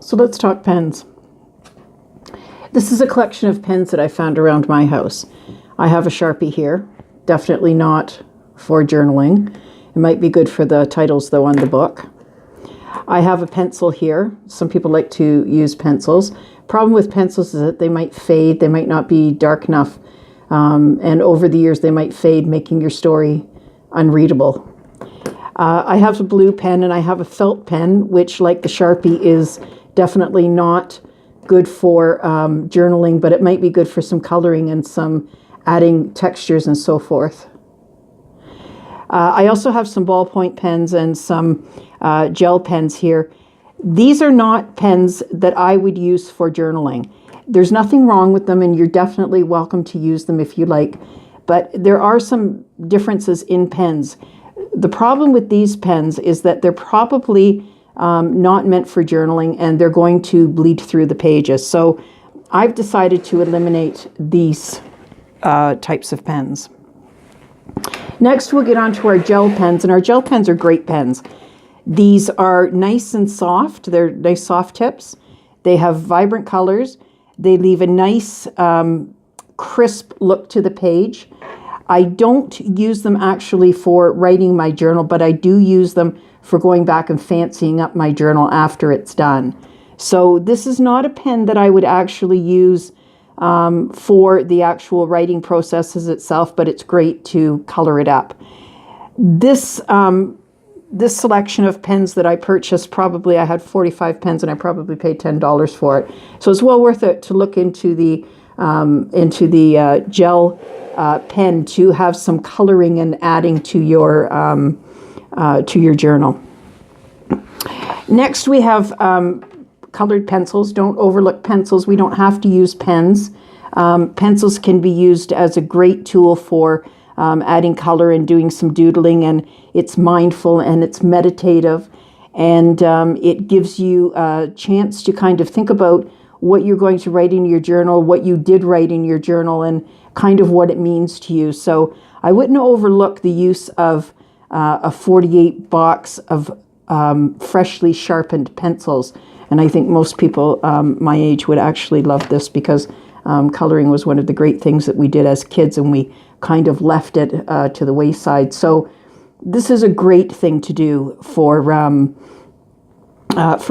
So let's talk pens. This is a collection of pens that I found around my house. I have a Sharpie here, definitely not for journaling. It might be good for the titles though on the book. I have a pencil here. Some people like to use pencils. Problem with pencils is that they might fade, they might not be dark enough, and over the years they might fade, making your story unreadable. I have a blue pen and I have a felt pen, which, like the Sharpie, is definitely not good for journaling, but it might be good for some coloring and some adding textures and so forth. I also have some ballpoint pens and some gel pens here. These are not pens that I would use for journaling. There's nothing wrong with them, and you're definitely welcome to use them if you like, but there are some differences in pens. The problem with these pens is that they're probably not meant for journaling, and they're going to bleed through the pages. So I've decided to eliminate these types of pens. Next, we'll get on to our gel pens, and our gel pens are great pens. These are nice and soft. They're nice soft tips. They have vibrant colors. They leave a nice crisp look to the page. I don't use them actually for writing my journal, but I do use them for going back and fancying up my journal after it's done. So this is not a pen that I would actually use for the actual writing processes itself, but it's great to color it up. This selection of pens that I purchased, probably I had 45 pens and I probably paid $10 for it. So it's well worth it to look into the gel pen to have some coloring and adding to your journal. Next, we have colored pencils. Don't overlook pencils. We don't have to use pens. Pencils can be used as a great tool for adding color and doing some doodling, and it's mindful and it's meditative, and it gives you a chance to kind of think about what you're going to write in your journal, what you did write in your journal, and kind of what it means to you. So I wouldn't overlook the use of a 48 box of freshly sharpened pencils. And I think most people my age would actually love this, because coloring was one of the great things that we did as kids, and we kind of left it to the wayside. So this is a great thing to do for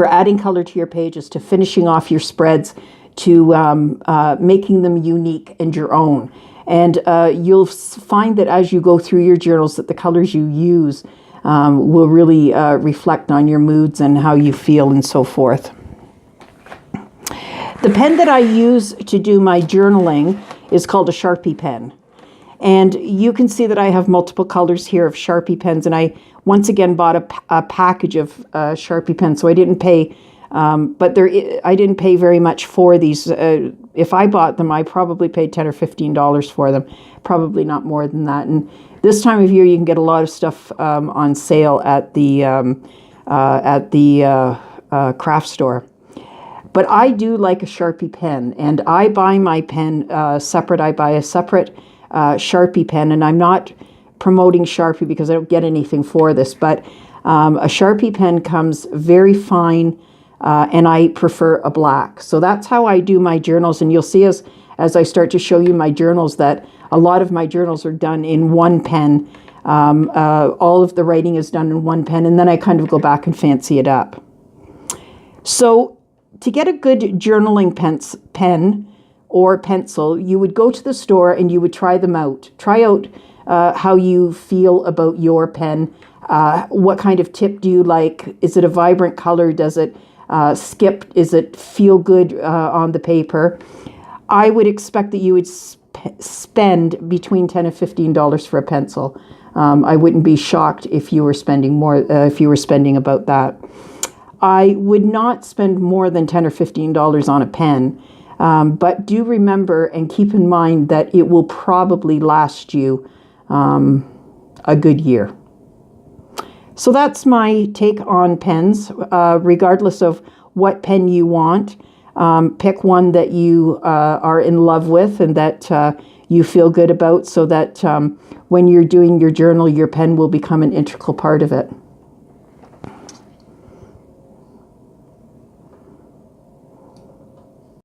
adding color to your pages, to finishing off your spreads, to making them unique and your own. And you'll find that as you go through your journals that the colors you use will really reflect on your moods and how you feel and so forth. The pen that I use to do my journaling is called a Sharpie pen. And you can see that I have multiple colors here of Sharpie pens, and I once again bought a package of Sharpie pens, so I didn't pay, I didn't pay very much for these. If I bought them, I probably paid $10 or $15 for them, probably not more than that. And this time of year, you can get a lot of stuff on sale at the craft store. But I do like a Sharpie pen, and I buy my pen separate. I buy a separate Sharpie pen, and I'm not promoting Sharpie because I don't get anything for this, but a Sharpie pen comes very fine, and I prefer a black. So that's how I do my journals, and you'll see as I start to show you my journals that a lot of my journals are done in one pen. All of the writing is done in one pen, and then I kind of go back and fancy it up. So to get a good journaling pen or pencil, you would go to the store and you would try them out. Try out how you feel about your pen. What kind of tip do you like? Is it a vibrant color? Does it skip? Is it feel good on the paper? I would expect that you would spend between $10 and $15 for a pencil. I wouldn't be shocked if you were spending more, if you were spending about that. I would not spend more than $10 or $15 on a pen, but do remember and keep in mind that it will probably last you a good year. So that's my take on pens. Regardless of what pen you want, pick one that you are in love with and that you feel good about, so that when you're doing your journal, your pen will become an integral part of it.